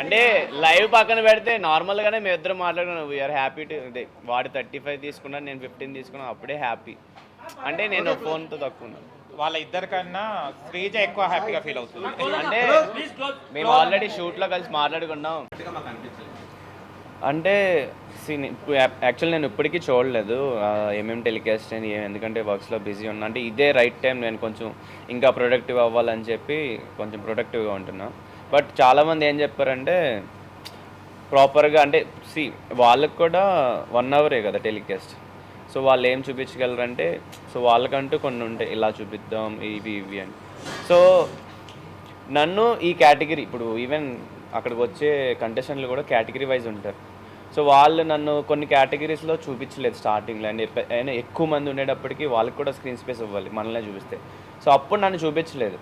అంటే లైవ్ పక్కన పెడితే నార్మల్గానే మేము ఇద్దరు మాట్లాడుకున్నాం. వీఆర్ హ్యాపీ టు వాడు 35 తీసుకున్నాను, నేను 15 తీసుకున్నాను, అప్పుడే హ్యాపీ. అంటే నేను ఫోన్తో తక్కువ ఉన్నాను. వాళ్ళ ఇద్దరికన్నా శ్రీజ ఎక్కువ హ్యాపీగా ఫీల్ అవుతుంది. అంటే మేము ఆల్రెడీ షూట్లో కలిసి మాట్లాడుకున్నాం. అంటే యాక్చువల్ నేను ఇప్పటికీ చూడలేదు ఏమేమి టెలికాస్ట్ అని, ఎందుకంటే వర్క్స్లో బిజీ ఉన్నా. అంటే ఇదే రైట్ టైం, నేను కొంచెం ఇంకా ప్రొడక్టివ్ అవ్వాలని చెప్పి కొంచెం ప్రొడక్టివ్గా ఉంటున్నా. బట్ చాలామంది ఏం చెప్పారంటే ప్రాపర్గా అంటే వాళ్ళకి కూడా 1 అవరే కదా టెలికాస్ట్. సో వాళ్ళు ఏం చూపించగలరంటే సో వాళ్ళకంటూ కొన్ని ఉంటాయి, ఇలా చూపిద్దాం ఇవి అని. సో నన్ను ఈ కేటగిరీ ఇప్పుడు ఈవెన్ అక్కడికి వచ్చే కంటెస్టెంట్లు కూడా కేటగిరీ వైజ్ ఉంటారు. సో వాళ్ళు నన్ను కొన్ని కేటగిరీస్లో చూపించలేదు స్టార్టింగ్లో. అండ్ అయినా ఎక్కువ మంది ఉండేటప్పటికి వాళ్ళకి కూడా స్క్రీన్ స్పేస్ ఇవ్వాలి మనల్నే చూపిస్తే. సో అప్పుడు నన్ను చూపించలేదు.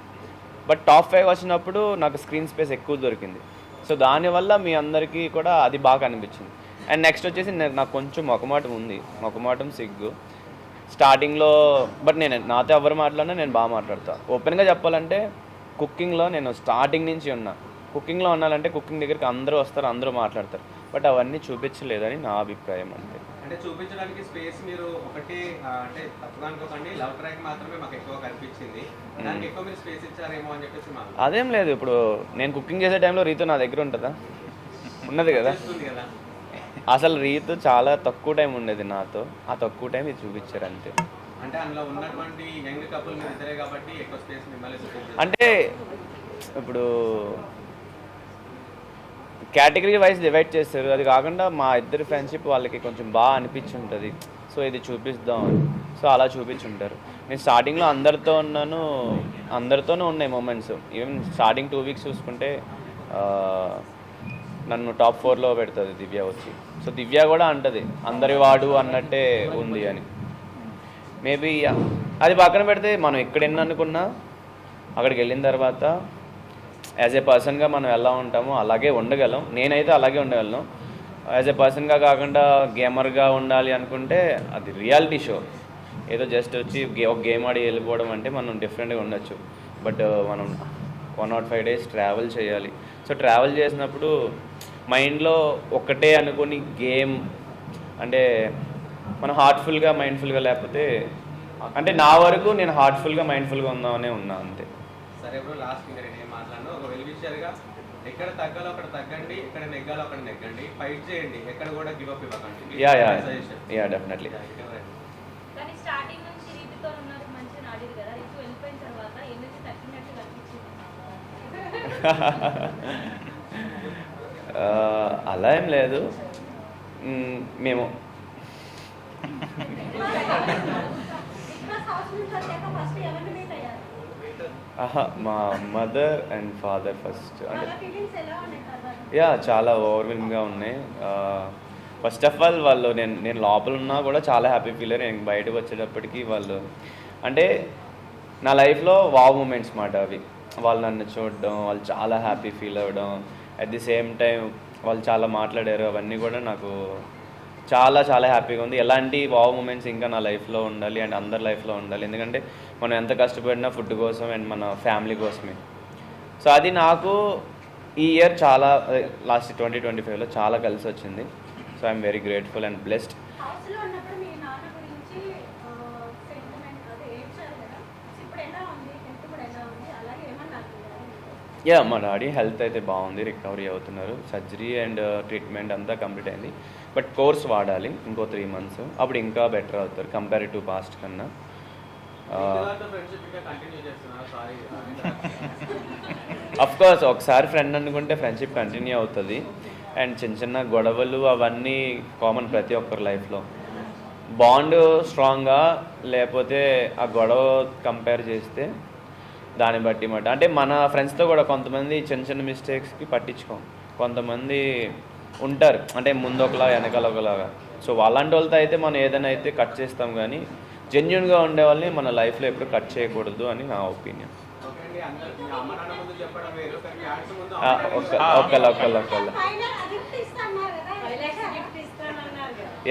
బట్ టాప్ 5 వచ్చినప్పుడు నాకు స్క్రీన్ స్పేస్ ఎక్కువ దొరికింది. సో దానివల్ల మీ అందరికీ కూడా అది బాగా అనిపించింది. అండ్ నెక్స్ట్ వచ్చేసి నాకు కొంచెం మొకమాటం సిగ్గు స్టార్టింగ్లో. బట్ నేను నాతో ఎవరు మాట్లాడినా నేను బాగా మాట్లాడతా. ఓపెన్గా చెప్పాలంటే కుకింగ్లో నేను స్టార్టింగ్ నుంచి ఉన్నా. కుకింగ్లో ఉన్నానంటే కుకింగ్ దగ్గరికి అందరూ వస్తారు, అందరూ మాట్లాడతారు. బట్ అవన్నీ చూపించలేదని నా అభిప్రాయం. అంతే. అంటే చూపించడానికి స్పేస్ మీరు ఒకటి అంటే తప్పుగా అనుకోకండి, లవ్ ట్రాక్ మాత్రమే మాకు ఎక్కువ కనిపించింది. దానికి ఎక్కువ మీరు స్పేస్ ఇచ్చారేమో అని చెప్పేసి. అదేం లేదు. ఇప్పుడు నేను కుకింగ్ చేసే టైంలో రీతు నా దగ్గర ఉంటుందా? ఉన్నది కదా. అసలు రీతు చాలా తక్కువ టైం ఉండేది నాతో, ఆ తక్కువ టైం ఇది చూపించారు అంతే. అంటే అందులో ఉన్నటువంటి యంగ్ కపుల్ మీరు ఇద్దరే కాబట్టి ఎక్కువ స్పేస్ మిమ్మల్ని చూపించారు. అంటే ఇప్పుడు కేటగిరీ వైజ్ డివైడ్ చేస్తారు. అది కాకుండా మా ఇద్దరి ఫ్రెండ్షిప్ వాళ్ళకి కొంచెం బాగా అనిపించి ఉంటుంది. సో ఇది చూపిస్తాం అని, సో అలా చూపించుంటారు. నేను స్టార్టింగ్లో అందరితోనూ ఉన్నాయి మూమెంట్స్. ఈవెన్ స్టార్టింగ్ 2 వీక్స్ చూసుకుంటే నన్ను టాప్ 4లో పెడుతుంది దివ్య వచ్చి. సో దివ్య కూడా అంటది అందరి వాడు అన్నట్టే ఉంది అని. మేబీ అది పక్కన పెడితే మనం ఎక్కడెన్ని అనుకున్నా అక్కడికి వెళ్ళిన తర్వాత యాజ్ ఏ పర్సన్గా మనం ఎలా ఉంటామో అలాగే ఉండగలం. నేనైతే అలాగే ఉండగలను. యాజ్ ఏ పర్సన్గా కాకుండా గేమర్గా ఉండాలి అనుకుంటే అది రియాలిటీ షో. ఏదో జస్ట్ వచ్చి ఒక గేమ్ ఆడి వెళ్ళిపోవడం అంటే మనం డిఫరెంట్గా ఉండొచ్చు. బట్ మనం 105 days ట్రావెల్ చేయాలి. సో ట్రావెల్ చేసినప్పుడు మైండ్లో ఒక్కటే అనుకుని గేమ్ అంటే మనం హార్ట్ఫుల్గా మైండ్ఫుల్గా లేకపోతే అంటే నా వరకు నేను హార్ట్ఫుల్గా మైండ్ఫుల్గా ఉందామనే ఉన్నా అంతే. సరే బ్రో, లాస్ట్ ఇంకా నేను ఏం మాట్లాడను. ఒక వెలివిషయర్గా ఎక్కడ తగ్గాలో అక్కడ తగ్గండి, ఎక్కడ నెగ్గాలో అక్కడ నెగ్గండి, ఫైట్ చేయండి, ఎక్కడ కూడా గివ్ అప్ ఇవ్వకండి. Yeah definitely. కానీ స్టార్టింగ్ నుంచి రీతితో ఉన్నారు, మంచిగా ఆడేది కదా. రీతి వెళ్ళిపోయిన తర్వాత ఎనర్జీ తగ్గినట్టు కనిపించింది. అలా ఏం లేదు. మేము మా మదర్ అండ్ ఫాదర్ ఫస్ట్. అంటే యా చాలా ఓవర్వెల్మింగ్గా ఉన్నాయి. ఫస్ట్ ఆఫ్ ఆల్ వాళ్ళు నేను లోపల ఉన్నా కూడా చాలా హ్యాపీ ఫీల్ అయ్యారు. నేను బయటకు వచ్చేటప్పటికి వాళ్ళు అంటే నా లైఫ్లో వావ్ మూమెంట్స్ మాట అవి. వాళ్ళు నన్ను చూడడం, వాళ్ళు చాలా హ్యాపీ ఫీల్ అవ్వడం, అట్ ది సేమ్ టైం వాళ్ళు చాలా మాట్లాడారు. అవన్నీ కూడా నాకు చాలా చాలా హ్యాపీగా ఉంది. ఎలాంటి వావ్ మూమెంట్స్ ఇంకా నా లైఫ్లో ఉండాలి అండ్ అందరి లైఫ్లో ఉండాలి. ఎందుకంటే మనం ఎంత కష్టపడినా ఫుడ్ కోసం అండ్ మన ఫ్యామిలీ కోసమే. సో అది నాకు ఈ ఇయర్ చాలా లాస్ట్ 2025లో చాలా కలిసి వచ్చింది. So I'm very grateful and blessed. Yeah మా డాడీ హెల్త్ అయితే బాగుంది, రికవరీ అవుతున్నారు. సర్జరీ అండ్ ట్రీట్మెంట్ అంతా కంప్లీట్ అయింది. బట్ కోర్స్ వాడాలి ఇంకో 3 months, అప్పుడు ఇంకా బెటర్ అవుతారు కంపేర్ టు పాస్ట్ కన్నా. అఫ్కోర్స్ ఒకసారి ఫ్రెండ్ అనుకుంటే ఫ్రెండ్షిప్ కంటిన్యూ అవుతుంది. అండ్ చిన్న చిన్న గొడవలు అవన్నీ కామన్ ప్రతి ఒక్కరి లైఫ్లో. బాండ్ స్ట్రాంగ్గా లేకపోతే ఆ గొడవ కంపేర్ చేస్తే దాన్ని బట్టి మాట. అంటే మన ఫ్రెండ్స్తో కూడా కొంతమంది చిన్న చిన్న మిస్టేక్స్కి పట్టించుకోం, కొంతమంది ఉంటారు అంటే ముందు ఒకలా వెనకాల ఒకలాగా. సో అలాంటి వాళ్ళతో అయితే మనం ఏదైనా అయితే కట్ చేస్తాం, కానీ జెన్యున్గా ఉండే వాళ్ళని మన లైఫ్లో ఎప్పుడు కట్ చేయకూడదు అని నా ఒపీనియన్. ఒక్కళ్ళ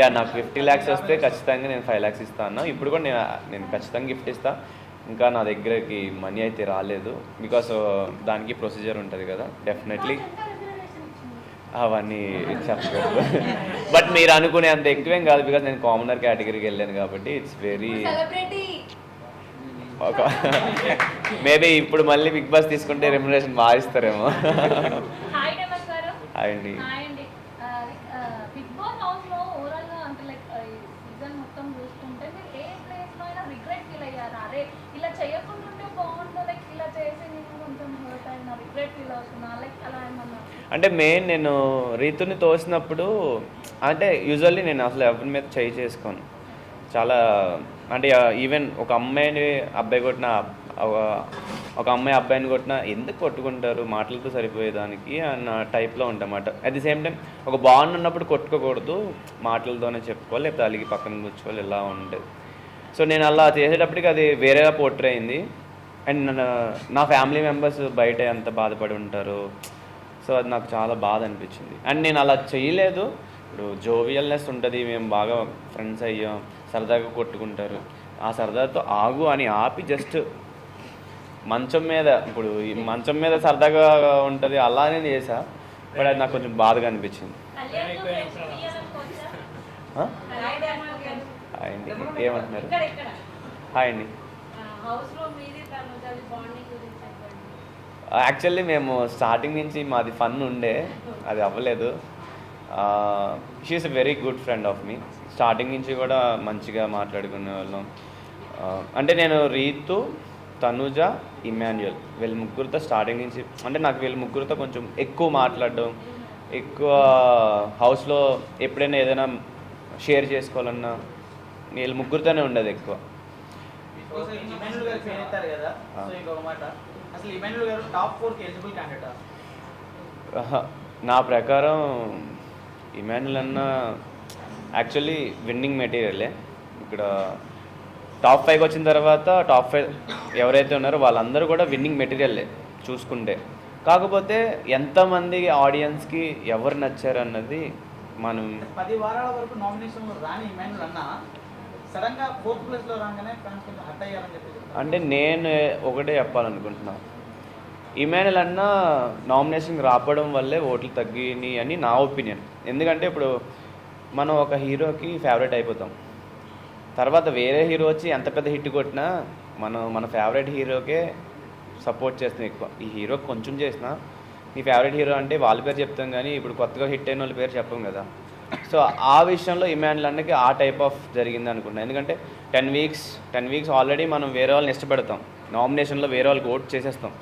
యా నాకు 50 lakhs వస్తే ఖచ్చితంగా నేను 5 lakhs ఇస్తాను అన్న. ఇప్పుడు కూడా నేను ఖచ్చితంగా గిఫ్ట్ ఇస్తాను. ఇంకా నా దగ్గరకి మనీ అయితే రాలేదు, బికాస్ దానికి ప్రొసీజర్ ఉంటుంది కదా. డెఫినెట్లీ అవన్నీ చెప్పలేదు. బట్ మీరు అనుకునే అంత ఎక్కువేం కాదు, బికాజ్ నేను కామనర్ కేటగిరీకి వెళ్ళాను కాబట్టి ఇట్స్ వెరీ సెలబ్రిటీ. ఒక మేబీ ఇప్పుడు మళ్ళీ బిగ్ బాస్ తీసుకుంటే రెమ్యునరేషన్ బాగా ఇస్తారేమో. హాయ్ డెమస్ గారు. హాయ్ అండి. హాయ్ అండి. బిగ్ బాస్ హౌస్ లో ఓవరాల్ గా అంటే లైక్ సీజన్ మొత్తం చూస్తుంటే మీరు ఏ ప్లేస్ లో అయినా రిగ్రెట్ ఫీల్ అయ్యారా? అరే ఇలా చేయకుండా బాగుంటుందో, లైక్ ఇలా చేసి నేను కొంచెం హర్ట్ అయినా రిగ్రెట్ ఫీల్ అవుతున్నా, లైక్ అలా ఏమన్నా? అంటే మెయిన్ నేను రీతుని తోసినప్పుడు అంటే యూజువల్లీ నేను అసలు ఎవరి మీద చేయి చేసుకోను. చాలా అంటే ఈవెన్ ఒక అమ్మాయిని అబ్బాయి కొట్టిన, ఒక అమ్మాయి అబ్బాయిని కొట్టినా ఎందుకు కొట్టుకుంటారు, మాటలతో సరిపోయేదానికి అన్న టైప్లో ఉంటామాట. అట్ ది సేమ్ టైం ఒక బాండ్ ఉన్నప్పుడు కొట్టుకోకూడదు, మాటలతోనే చెప్పుకోవాలి, లేకపోతే అలిగి పక్కన కూర్చోవాలి, ఇలా ఉండేది. సో నేను అలా చేసేటప్పటికి అది వేరేగా పోర్ట్రే అయింది. అండ్ నా ఫ్యామిలీ మెంబర్స్ బయట ఎంత బాధపడి ఉంటారు, సో అది నాకు చాలా బాధ అనిపించింది. అండ్ నేను అలా చేయలేదు. ఇప్పుడు జోవియల్నెస్ ఉంటుంది, మేము బాగా ఫ్రెండ్స్ అయ్యాం, సరదాగా కొట్టుకుంటారు, ఆ సరదాతో ఆగు అని ఆపి జస్ట్ మంచం మీద, ఇప్పుడు ఈ మంచం మీద సరదాగా ఉంటుంది అలానే చేసా. బట్ అది నాకు కొంచెం బాధగా అనిపించింది. హాయ్ అండి, ఏమంటున్నారు? హాయ్ అండి. యాక్చువల్లీ మేము స్టార్టింగ్ నుంచి మాది ఫన్ ఉండే, అది అవ్వలేదు. She's a very good friend of me. Starting నుంచి కూడా మంచిగా మాట్లాడుకునే వాళ్ళం. అంటే నేను రీతు, తనుజ, ఇమాన్యుయల్ వీళ్ళ ముగ్గురితో స్టార్టింగ్ నుంచి, అంటే నాకు వీళ్ళ ముగ్గురితో కొంచెం ఎక్కువ మాట్లాడడం, ఎక్కువ హౌస్లో ఎప్పుడైనా ఏదైనా షేర్ చేసుకోవాలన్నా వీళ్ళ ముగ్గురితోనే ఉండేది ఎక్కువ. ఇమాన్యుయల్ గారు ఫెయిల్ అవుతారు కదా, సో ఇంకొక మాట, అసలు ఇమాన్యుయల్ గారు టాప్ 4 కి ఎలిజిబుల్ క్యాండిడేటా? నా ప్రకారం ఇమాన్యుయల్ అన్న యాక్చువల్లీ విన్నింగ్ మెటీరియలే. ఇక్కడ టాప్ 5 వచ్చిన తర్వాత టాప్ 5 ఎవరైతే ఉన్నారో వాళ్ళందరూ కూడా విన్నింగ్ మెటీరియలే చూసుకుంటే. కాకపోతే ఎంతమంది ఆడియన్స్కి ఎవరు నచ్చారు అన్నది మనం 10 వారాల వరకు నామినేషన్లో రాని ఇమాన్యుయల్ అన్న సడన్ గా 4th ప్లేస్లో రాగానే ఫ్యాన్స్ కొంచెం హట్ అయ్యారని చెప్పి. అంటే నేను ఒకటే చెప్పాలనుకుంటున్నా, ఇమాన్యుయల్ అన్న నామినేషన్కి రావడం వల్లే ఓట్లు తగ్గినాయి అని నా ఒపీనియన్. ఎందుకంటే ఇప్పుడు మనం ఒక హీరోకి ఫేవరెట్ అయిపోతాం, తర్వాత వేరే హీరో వచ్చి ఎంత పెద్ద హిట్ కొట్టినా మన ఫేవరెట్ హీరోకే సపోర్ట్ చేస్తాం ఎక్కువ. ఈ హీరో కొంచెం చేసినా నీ ఫేవరెట్ హీరో అంటే వాళ్ళ పేరు చెప్తాం, కానీ ఇప్పుడు కొత్తగా హిట్ అయిన వాళ్ళ పేరు చెప్పం కదా. సో ఆ విషయంలో ఇమాన్యుయల్ అన్నకి ఆ టైప్ ఆఫ్ జరిగింది అనుకుంటున్నాను. ఎందుకంటే 10 వీక్స్ ఆల్రెడీ మనం వేరే వాళ్ళని ఇష్టపడతాం, నామినేషన్లో వేరే వాళ్ళకి ఓట్ చేసేస్తాం,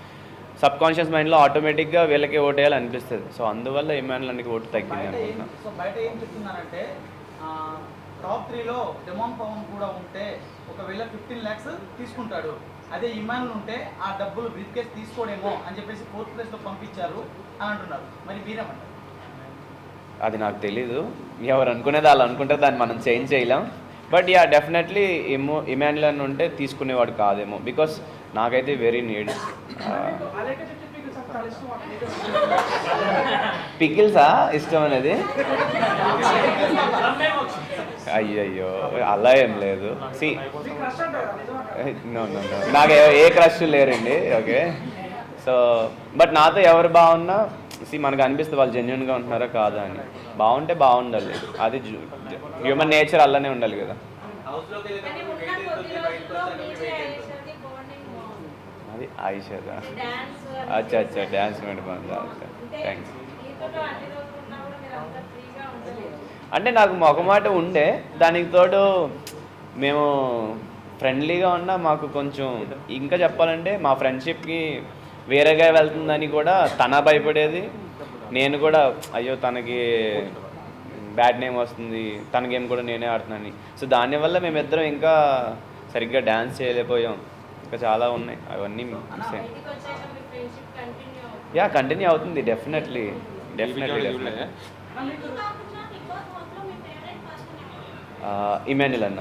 సబ్ కాన్షియస్ మైండ్లో ఆటోమేటిక్గా వీళ్ళకి ఓట్ వేయాలి అనిపిస్తుంది. సో అందువల్ల ఇమాన్యుయల్ అన్నకి ఓటు తగ్గింది అనుకుంటున్నాను. సో బయట ఏం చెప్తున్నారంటే టాప్ 3లో డెమాన్ పవన్ కూడా ఉంటే ఒకవేళ 15 lakhs తీసుకుంటాడు, అదే ఇమాన్యుయల్ ఉంటే ఆ డబ్బులు బ్రీఫ్ కేస్ తీసుకోడేమో అని చెప్పేసి 4th ప్లేస్లో పంపించారు అని అంటున్నారు. మరి మీరేమంటారు? అది నాకు తెలీదు, ఎవరు అనుకునేది వాళ్ళు అనుకుంటే దాన్ని మనం చేంజ్ చేయలేం. బట్ యా డెఫినెట్లీ ఇమాన్యుయల్ అని ఉంటే తీసుకునేవాడు కాదేమో, బికాస్ నాకైతే వెరీ నీడ్. పికిల్సా ఇష్టం అనేది? అయ్యయ్యో అలా ఏం లేదు. నో నాకు ఏ క్రష్ లేరండి. ఓకే, సో బట్ నాతో ఎవరు బాగున్నా మనకు అనిపిస్తుంది వాళ్ళు జెన్యున్గా ఉంటున్నారా కాదా అని. బాగుంటే బాగుండాలి, అది హ్యూమన్ నేచర్ అలానే ఉండాలి కదా. అది ఆయిషదా? అచ్చా అచ్చా, డ్యాన్స్ బాగుందా? థ్యాంక్స్. అంటే నాకు మొగమాట ఉండే, దానికి తోడు మేము ఫ్రెండ్లీగా ఉన్నా మాకు కొంచెం ఇంకా చెప్పాలంటే మా ఫ్రెండ్షిప్కి వేరేగా వెళ్తుందని కూడా తన భయపడేది, నేను కూడా అయ్యో తనకి బ్యాడ్ నేమ్ వస్తుంది, తన గేమ్ కూడా నేనే ఆడుతున్నాను. సో దానివల్ల మేమిద్దరం ఇంకా సరిగ్గా డ్యాన్స్ చేయలేకపోయాం. ఇంకా చాలా ఉన్నాయి, అవన్నీ మిస్ అయ్యాయి. యా కంటిన్యూ అవుతుంది డెఫినెట్లీ. ఇమాన్యుయల్ అన్న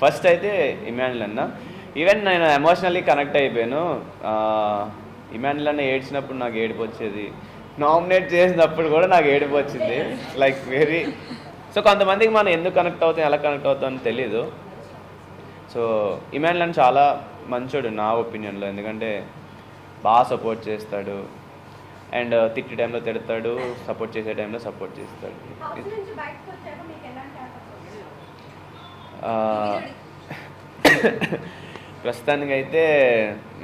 ఫస్ట్ అయితే ఇమాన్యుయల్ అన్న. ఈవెన్ నేను ఎమోషనల్లీ కనెక్ట్ అయిపోయాను. ఇమాన్యుయల్ అన్న ఏడ్చినప్పుడు నాకు ఏడుపు వచ్చేది, నామినేట్ చేసినప్పుడు కూడా నాకు ఏడుపు వచ్చింది. లైక్ వెరీ, సో కొంతమందికి మనం ఎందుకు కనెక్ట్ అవుతాం, ఎలా కనెక్ట్ అవుతాం అని తెలీదు. సో ఇమాన్యుయల్ అన్న చాలా మంచోడు నా ఒపీనియన్లో, ఎందుకంటే బాగా సపోర్ట్ చేస్తాడు. అండ్ తిట్టే టైంలో తిడతాడు, సపోర్ట్ చేసే టైంలో సపోర్ట్ చేస్తాడు. ప్రస్తుతానికైతే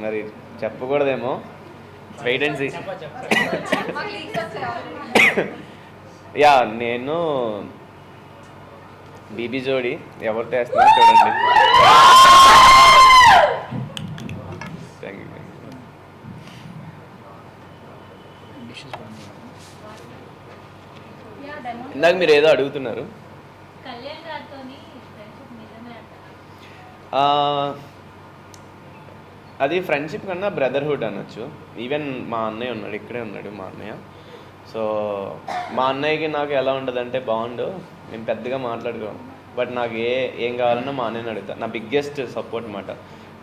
మరి చెప్పకూడదేమో, వెయిట్ అండ్ సీ. యా, నేను బీబీ జోడి ఎవరు తెస్తున్నారు చూడండి. Thank you. ఇందాక మీరు ఏదో అడుగుతున్నారు. కళ్యాణ్ గారితో ఫ్రెండ్షిప్ నిజమే అంటారా? అది ఫ్రెండ్షిప్ కన్నా బ్రదర్హుడ్ అనొచ్చు. ఈవెన్ మా అన్నయ్య ఉన్నాడు, ఇక్కడే ఉన్నాడు మా అన్నయ్య. సో మా అన్నయ్యకి నాకు ఎలా ఉంటుందంటే బాగుండు, మేము పెద్దగా మాట్లాడుకోం, బట్ నాకు ఏం కావాలన్నా మా అన్నయ్యని అడుగుతా. నా బిగ్గెస్ట్ సపోర్ట్ అన్నమాట.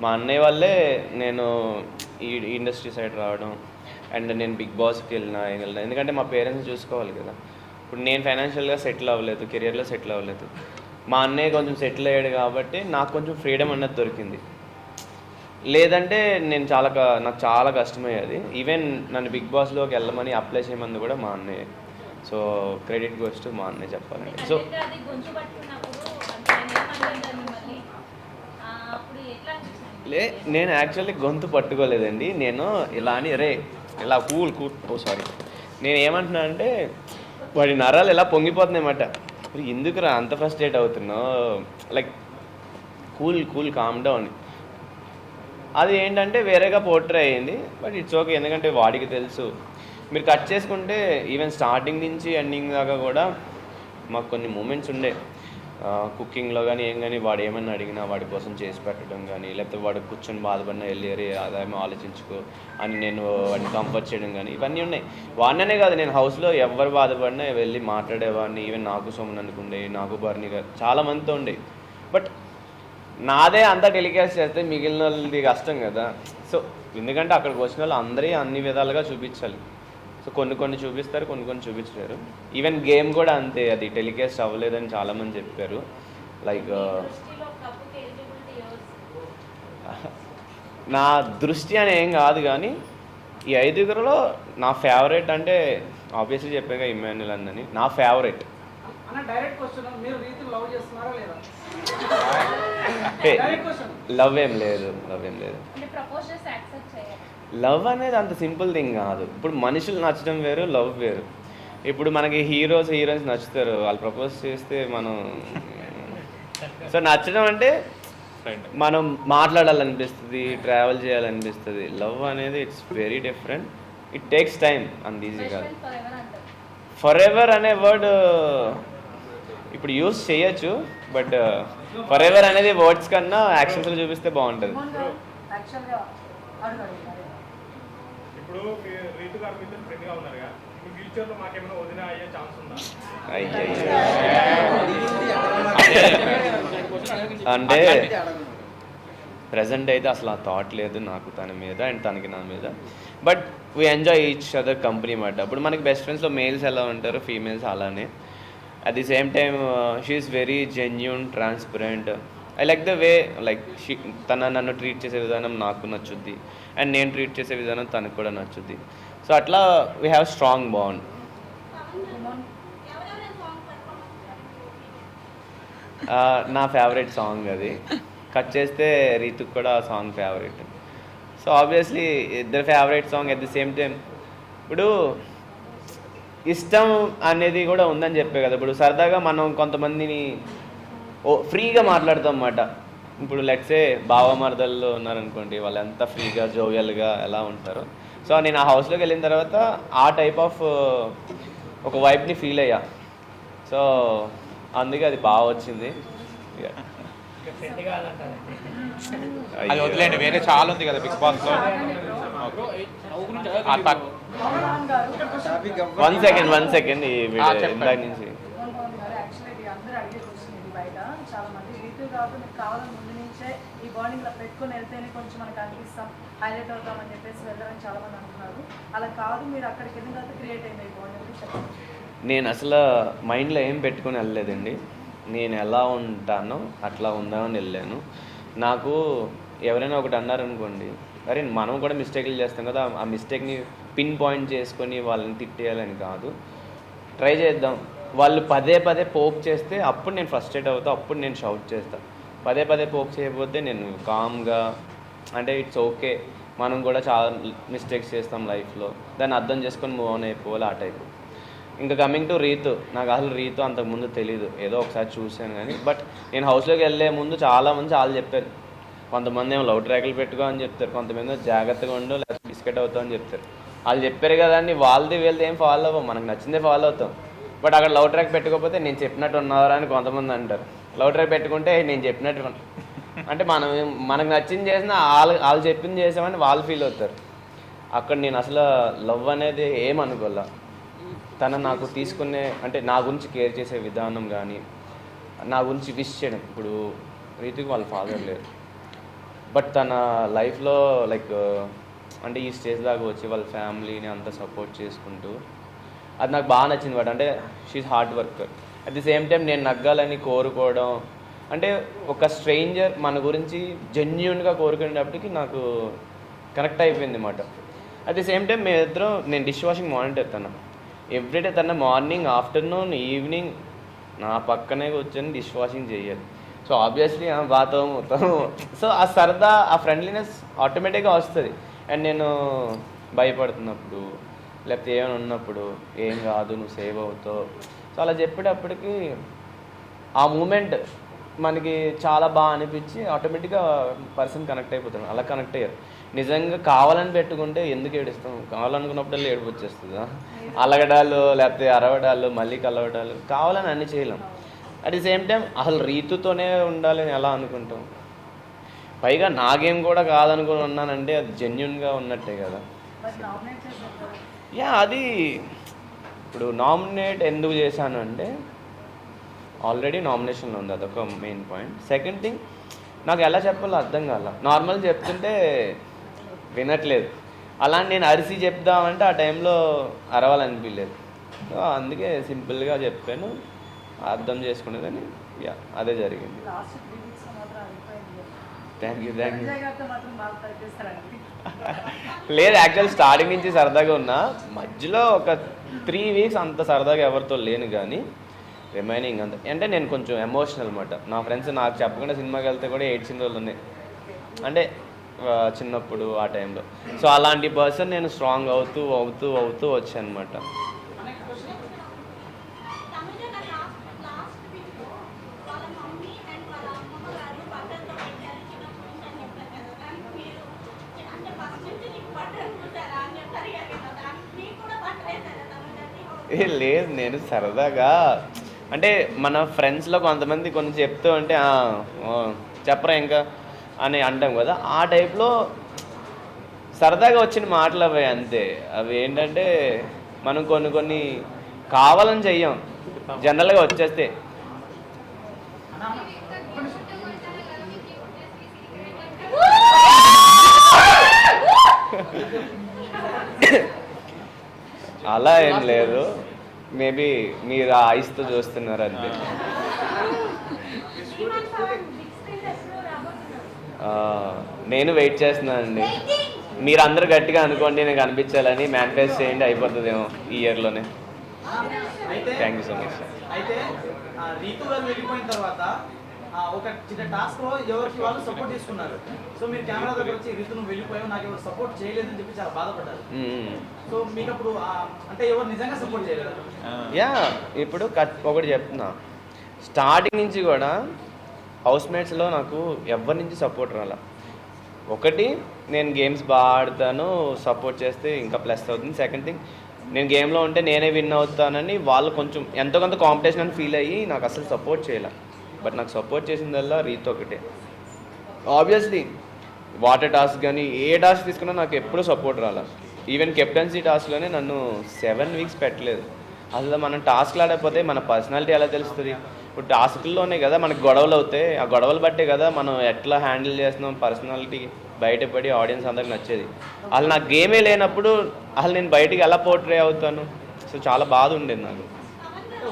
మా అన్నయ్య వల్లే నేను ఈ ఇండస్ట్రీ సైడ్ రావడం, అండ్ నేను బిగ్ బాస్కి వెళ్ళినా ఎందుకంటే మా పేరెంట్స్ చూసుకోవాలి కదా. ఇప్పుడు నేను ఫైనాన్షియల్గా సెటిల్ అవ్వలేదు, కెరియర్లో సెటిల్ అవ్వలేదు. మా అన్నయ్య కొంచెం సెటిల్ అయ్యాడు కాబట్టి నాకు కొంచెం ఫ్రీడమ్ అన్నది దొరికింది. లేదంటే నేను నాకు చాలా కష్టమయ్యేది. ఈవెన్ నన్ను బిగ్ బాస్లోకి వెళ్ళమని అప్లై చేయమని కూడా మా అన్నయ్య. సో క్రెడిట్ గోస్ టు మా అన్నయ్య చెప్పాలండి. సో నేను యాక్చువల్లీ గొంతు పట్టుకోలేదండి. నేను ఇలా అని ఇలా సారీ, నేను ఏమంటున్నా అంటే వాడి నరాలు ఎలా పొంగిపోతున్నాయి అన్నమాట. ఎందుకురా అంత ఫ్రస్ట్రేట్ అవుతున్నావు, లైక్ కూల్ కామ్ డౌన్. అది ఏంటంటే వేరేగా పోర్ట్రే అయ్యింది, బట్ ఇట్స్ ఓకే. ఎందుకంటే వాడికి తెలుసు. మీరు కట్ చేసుకుంటే ఈవెన్ స్టార్టింగ్ నుంచి ఎండింగ్ దాకా కూడా మాకు కొన్ని మూమెంట్స్ ఉండే. కుకింగ్లో కానీ ఏం కానీ వాడు ఏమన్నా అడిగినా వాడి కోసం చేసి పెట్టడం కానీ, లేకపోతే వాడు కూర్చొని బాధపడినా వెళ్ళి అదేమో ఆలోచించుకో అని నేను వాడిని కంఫర్ట్ చేయడం కానీ, ఇవన్నీ ఉన్నాయి. వాడినే కాదు, నేను హౌస్లో ఎవరు బాధపడినా వెళ్ళి మాట్లాడేవాడిని. ఈవెన్ నాకు సోమన్ ఉండే, నాకు బర్నీ గారు చాలా మందితో ఉండే. బట్ నాదే అంతా టెలికాస్ట్ చేస్తే మిగిలిన వాళ్ళది కష్టం కదా. సో ఎందుకంటే అక్కడికి వచ్చిన వాళ్ళు అందరి అన్ని విధాలుగా చూపించాలి. సో కొన్ని చూపిస్తారు, కొన్ని చూపించలేరు. ఈవెన్ గేమ్ కూడా అంతే, అది టెలికాస్ట్ అవ్వలేదని చాలామంది చెప్పారు. లైక్ నా దృష్టి అని ఏం కాదు, కానీ ఈ 5గురిలో నా ఫేవరెట్ అంటే ఆబ్వియస్లీ చెప్పాక ఇమ్మాన్యుల్ అని నా ఫేవరెట్. లవ్ ఏం లేదు. లవ్ అనేది అంత సింపుల్ థింగ్ కాదు. ఇప్పుడు మనుషులు నచ్చడం వేరు, లవ్ వేరు. ఇప్పుడు మనకి హీరోయిన్స్ నచ్చుతారు, వాళ్ళు ప్రపోజ్ చేస్తే మనం సో నచ్చడం అంటే మనం మాట్లాడాలనిపిస్తుంది, ట్రావెల్ చేయాలనిపిస్తుంది. లవ్ అనేది it's very different, it takes time, అంత ఈజీ కాదు. ఫర్ ఎవర్ అనే వర్డ్ ఇప్పుడు యూజ్ చేయొచ్చు, బట్ ఫర్ ఎవర్ అనేది వర్డ్స్ కన్నా యాక్షన్స్లో చూపిస్తే బాగుంటుంది. ఇప్పుడు రీతు గారు మీతో ఫ్రెండ్గా ఉన్నారుగా, ఫ్యూచర్లో మాకేమైనా వదిన అయ్యే ఛాన్స్ ఉందా? అంటే ప్రజెంట్ అయితే అసలు ఆ థాట్ లేదు నాకు తన మీద అండ్ తనకి నా మీద. But we enjoy each other company అన్నమాట. ఇప్పుడు మనకి బెస్ట్ ఫ్రెండ్స్లో మేల్స్ ఎలా ఉంటారో ఫీమేల్స్ అలానే. At the same time she is very genuine, transparent. I like the way like నన్ను ట్రీట్ చేసే విధానం నాకు నచ్చుద్ది, అండ్ నేను ట్రీట్ చేసే విధానం తనకు కూడా నచ్చుద్ది. సో అట్లా వీ హ్యావ్ స్ట్రాంగ్ బాండ్. నా ఫేవరెట్ సాంగ్ అది. కట్ చేస్తే రీతుకు కూడా ఆ సాంగ్ ఫేవరెట్. సో ఆబ్వియస్లీ ఇద్దరు favourite song at the same time. ఇప్పుడు ఇష్టం అనేది కూడా ఉందని చెప్పే కదా. ఇప్పుడు సరదాగా మనం కొంతమందిని ఫ్రీగా మాట్లాడతాం అన్నమాట. ఇప్పుడు లెట్సే బావమరదల్లో ఉన్నారనుకోండి, వాళ్ళు ఎంత ఫ్రీగా జోవియల్గా ఎలా ఉంటారో. సో నేను ఆ హౌస్లోకి వెళ్ళిన తర్వాత ఆ టైప్ ఆఫ్ ఒక వైబ్ని ఫీల్ అయ్యా. సో అందుకే అది బాగా వచ్చింది. అది వదిలేండి, వేరే చాలా ఉంది కదా బిగ్ బాస్లో. 1 సెకండ్ ఈ వీడియో ఇందాక నుంచి చాలా మంది రీతు కాబట్టి మీకు కావాలని ముందు నుంచే ఈ బాండింగ్ పెట్టుకుని వెళ్తేనే కొంచెం మనకు అనిపిస్తాం, హైలైట్ అవుతామని చెప్పేసి వెళ్ళాలని చాలా మంది అంటున్నారు. అలా కాదు, మీరు అక్కడికి వెళ్ళిన తర్వాత క్రియేట్ అయింది ఈ బాండింగ్ చెప్పండి. నేను అసలు మైండ్లో ఏం పెట్టుకొని వెళ్ళలేదండి. నేను ఎలా ఉంటానో అట్లా ఉందామని వెళ్ళాను. నాకు ఎవరైనా ఒకటి అన్నారనుకోండి, అరే మనం కూడా మిస్టేక్లు చేస్తాం కదా, ఆ మిస్టేక్ని పిన్ పాయింట్ చేసుకొని వాళ్ళని తిట్టేయాలని కాదు, ట్రై చేద్దాం. వాళ్ళు పదే పదే పోక్ చేస్తే అప్పుడు నేను ఫ్రస్ట్రేట్ అవుతా, అప్పుడు నేను షౌట్ చేస్తాను. పదే పదే పోక్ చేయకపోతే నేను కామ్గా, అంటే ఇట్స్ ఓకే, మనం కూడా చాలా మిస్టేక్స్ చేస్తాం లైఫ్లో, దాన్ని అర్థం చేసుకొని మూవ్ ఆన్ అయిపోవాలి ఆ టైపు. ఇంకా కమింగ్ టు రీతు, నాకు అసలు రీతు అంతకుముందు తెలీదు, ఏదో ఒకసారి చూశాను కానీ. బట్ నేను హౌస్లోకి వెళ్ళే ముందు చాలామంది చాలా చెప్పారు. కొంతమంది ఏమో లవ్ ట్రాక్లు పెట్టుకో అని చెప్తారు, కొంతమంది జాగ్రత్తగా ఉండు లేకపోతే బిస్కెట్ అవుతావు అని చెప్తారు. వాళ్ళు చెప్పారు కదా అని వాళ్ళది వీళ్ళది ఏం ఫాలో అవ్వం, మనకు నచ్చిందే ఫాలో అవుతాం. బట్ అక్కడ లవ్ ట్రాక్ పెట్టుకోకపోతే నేను చెప్పినట్టు ఉన్నారా అని కొంతమంది అంటారు. లవ్ ట్రాక్ పెట్టుకుంటే నేను చెప్పినట్టు అంటే మనకు నచ్చింది చేసినా వాళ్ళు చెప్పింది చేసామని వాళ్ళు ఫీల్ అవుతారు. అక్కడ నేను అసలు లవ్ అనేది ఏమనుకోలే. తను నాకు తీసుకునే, అంటే నా గురించి కేర్ చేసే విధానం కానీ, నా గురించి విష్ చేయడం. ఇప్పుడు రీతికి వాళ్ళ ఫాదర్ లేరు, బట్ తన లైఫ్లో లైక్ అంటే ఈ స్టేజ్ దాకా వచ్చి వాళ్ళ ఫ్యామిలీని అంతా సపోర్ట్ చేసుకుంటూ, అది నాకు బాగా నచ్చింది. బట్ అంటే she's hard worker. At the same time నేను నగ్గాలని కోరుకోవడం, అంటే ఒక స్ట్రేంజర్ మన గురించి జెన్యూన్గా కోరుకునేటప్పటికి నాకు కనెక్ట్ అయిపోయింది అన్నమాట. అట్ ది సేమ్ టైం మేమిద్దరం, నేను డిష్ వాషింగ్ మానిటర్ తన ఎవ్రీడే, తన మార్నింగ్ ఆఫ్టర్నూన్ ఈవినింగ్ నా పక్కనే కూర్చొని డిష్ వాషింగ్ చేయాలి. సో ఆబ్వియస్లీ బాతో మొత్తం, సో ఆ సరదా, ఆ ఫ్రెండ్లీనెస్ ఆటోమేటిక్గా వస్తుంది. అండ్ నేను భయపడుతున్నప్పుడు లేకపోతే ఏమైనా ఉన్నప్పుడు, ఏం కాదు నువ్వు సేవ్ అవుతావు, సో అలా చెప్పేటప్పటికి ఆ మూమెంట్ మనకి చాలా బాగా అనిపించి ఆటోమేటిక్గా పర్సన్ కనెక్ట్ అయిపోతాడు. అలా కనెక్ట్ అయ్యారు. నిజంగా కావాలని పెట్టుకుంటే ఎందుకు ఏడుస్తాం? కావాలనుకున్నప్పుడల్లా ఏడుపు వచ్చేస్తుందా? అలగడాలు లేకపోతే అరవడాలు మళ్ళీ కలవడాలు, కావాలని అన్ని చేయలేం. అట్ ది సేమ్ టైం అసలు రీతుతోనే ఉండాలని ఎలా అనుకుంటాం? పైగా నాగేం కూడా కాదనుకుని ఉన్నానంటే అది జెన్యున్గా ఉన్నట్టే కదా. యా, అది ఇప్పుడు నామినేట్ ఎందుకు చేశాను అంటే ఆల్రెడీ నామినేషన్లో ఉంది, అదొక మెయిన్ పాయింట్. సెకండ్ థింగ్, నాకు ఎలా చెప్పాలో అర్థం కాల. నార్మల్ చెప్తుంటే వినట్లేదు, అలాంటి నేను అరిసి చెప్దామంటే ఆ టైంలో అరవాలనిపించలేదు. సో అందుకే సింపుల్గా చెప్పాను, అర్థం చేసుకునేదని. యా, అదే జరిగింది. Thank you. లేదు, యాక్చువల్ స్టార్టింగ్ నుంచి సరదాగా ఉన్నా, మధ్యలో ఒక 3 weeks అంత సరదాగా ఎవరితో లేను. కానీ రిమైనింగ్ అంత అంటే నేను కొంచెం ఎమోషనల్ అనమాట. నా ఫ్రెండ్స్ నాకు చెప్పకుండా సినిమాకి వెళ్తే కూడా ఏడ్చిన రోజులు ఉన్నాయి, అంటే చిన్నప్పుడు ఆ టైంలో. సో అలాంటి పర్సన్ నేను స్ట్రాంగ్ అవుతూ అవుతూ అవుతూ వచ్చాను అనమాట. లేదు, నేను సరదాగా అంటే మన ఫ్రెండ్స్లో కొంతమంది కొన్ని చెప్తూ ఉంటే చెప్పరా ఇంకా అని అంటాం కదా, ఆ టైప్లో సరదాగా వచ్చిన మాటలు అవి అంతే. అవి ఏంటంటే మనం కొన్ని కావాలని చెయ్యం, జనరల్గా వచ్చేస్తే. అలా ఏం లేదు, మేబీ మీరు ఆ ఐస్తో చూస్తున్నారు అంతే. నేను వెయిట్ చేస్తున్నానండి. మీరు అందరూ గట్టిగా అనుకోండి, నేను కనిపించాలని మేనిఫెస్ట్ చేయండి, అయిపోతుందేమో ఈ ఇయర్లోనే. Thank you so much. అయితే రీతు గారు వెళ్ళిపోయిన తర్వాత ఒక చిన్న టాస్క్ లో ఎవరికి వాళ్ళు సపోర్ట్ చేసుకున్నారు. సో మీరు కెమెరా దగ్గర వచ్చి రీతు నువ్వు వెళ్ళిపోయావు, నాకు ఎవరు సపోర్ట్ చేయలేదని చెప్పి చాలా బాధపడ్డారు. సో మీకు అప్పుడు అంటే ఎవరు నిజంగా సపోర్ట్ చేయలేదు? యా, ఇప్పుడు ఒకటి చెప్తున్నా, స్టార్టింగ్ నుంచి కూడా హౌస్మేట్స్లో నాకు ఎవరి నుంచి సపోర్ట్ రాలా. ఒకటి, నేను గేమ్స్ బాగా ఆడతాను, సపోర్ట్ చేస్తే ఇంకా ప్లస్ అవుతుంది. సెకండ్ థింగ్, నేను గేమ్లో ఉంటే నేనే విన్ అవుతానని వాళ్ళు కొంచెం ఎంతో కొంత కాంపిటీషన్ అని ఫీల్ అయ్యి నాకు అసలు సపోర్ట్ చేయలే. బట్ నాకు సపోర్ట్ చేసిందల్లా రీత్ ఒకటే. ఆబ్వియస్లీ వాటర్ టాస్క్ కానీ ఏ టాస్క్ తీసుకున్నా నాకు ఎప్పుడూ సపోర్ట్ రాలా. ఈవెన్ కెప్టెన్సీ టాస్క్లోనే నన్ను 7 weeks పెట్టలేదు. అసలు మనం టాస్క్లు ఆడకపోతే మన పర్సనాలిటీ ఎలా తెలుస్తుంది? ఇప్పుడు టాస్క్లోనే కదా మనకు గొడవలు అవుతాయి, ఆ గొడవలు బట్టే కదా మనం ఎట్లా హ్యాండిల్ చేస్తున్నాం పర్సనాలిటీ బయటపడి ఆడియన్స్ అందరికి నచ్చేది. అసలు నాకు గేమే లేనప్పుడు అసలు నేను బయటికి ఎలా పోర్ట్రే అవుతాను? సో చాలా బాధ ఉండేది నాకు.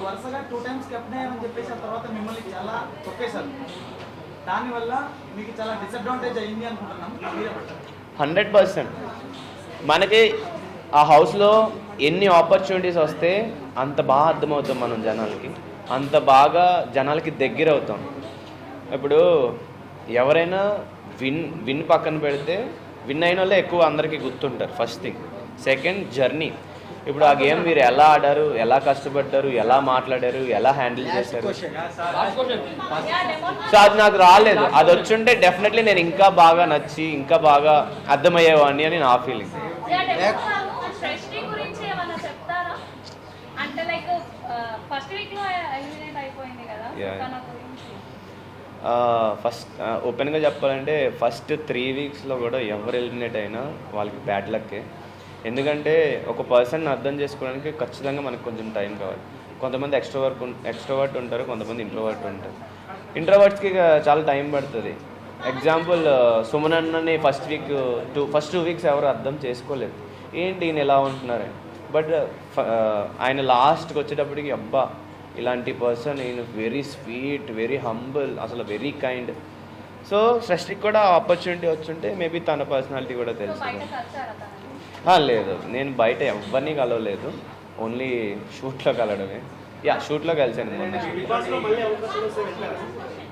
వరుసగా 2 times కెప్టెన్ అయ్యామని చెప్పేసి ఆ తర్వాత మిమ్మల్ని చాలా తొక్కేశారు. దానివల్ల మీకు చాలా డిసడ్వాంటేజ్ అయింది అనుకుంటున్నాం. 100%. మనకి ఆ హౌస్లో ఎన్ని ఆపర్చునిటీస్ వస్తే అంత బాగా అర్థమవుతాం మనం జనాలకి, అంత బాగా జనాలకి దగ్గర అవుతాం. ఇప్పుడు ఎవరైనా విన్ పక్కన పెడితే విన్ అయిన వాళ్ళే ఎక్కువ అందరికీ గుర్తుంటారు. First thing. Second, journey. ఇప్పుడు ఆ గేమ్ మీరు ఎలా ఆడారు, ఎలా కష్టపడ్డారు, ఎలా మాట్లాడారు, ఎలా హ్యాండిల్ చేశారు. సో అది నాకు రాలేదు. అది వచ్చుంటే డెఫినెట్లీ నేను ఇంకా బాగా నచ్చి ఇంకా బాగా అర్థమయ్యేవాడిని అని నా ఫీలింగ్. సృష్టి గురించి ఏమైనా చెప్తారా? అంటే లైక్ ఫస్ట్ వీక్ లో ఎలిమినేట్ అయిపోయింది కదా, Yeah. తన గురించి. ఫస్ట్ ఓపెన్గా చెప్పాలంటే ఫస్ట్ 3 వీక్స్లో కూడా ఎవరు ఎలిమినేట్ అయినా వాళ్ళకి బ్యాడ్ లక్కే. ఎందుకంటే ఒక పర్సన్ అర్థం చేసుకోవడానికి ఖచ్చితంగా మనకు కొంచెం టైం కావాలి. కొంతమంది ఎక్స్ట్రోవర్ట్ ఉంటారు, కొంతమంది ఇంట్రోవర్ట్ ఉంటారు. ఇంట్రోవర్ట్స్కి చాలా టైం పడుతుంది. ఎగ్జాంపుల్ సుమన్ అన్నని ఫస్ట్ 2 వీక్స్ ఎవరు అర్థం చేసుకోలేదు, ఏంటి ఈయన ఎలా ఉంటున్నారు. బట్ ఆయన లాస్ట్కి వచ్చేటప్పటికి అబ్బా ఇలాంటి పర్సన్, ఈయన వెరీ స్వీట్, వెరీ హంబుల్, అసలు వెరీ కైండ్. సో సృష్టికి కూడా ఆపర్చునిటీ వచ్చుంటే మేబీ తన పర్సనాలిటీ కూడా సో తెలుసు. బయట కలిసారా తనని? లేదు, నేను బయట ఎవరిని కలవలేదు, ఓన్లీ షూట్లో కలవడమే. షూట్లో కలిసాను మొన్న.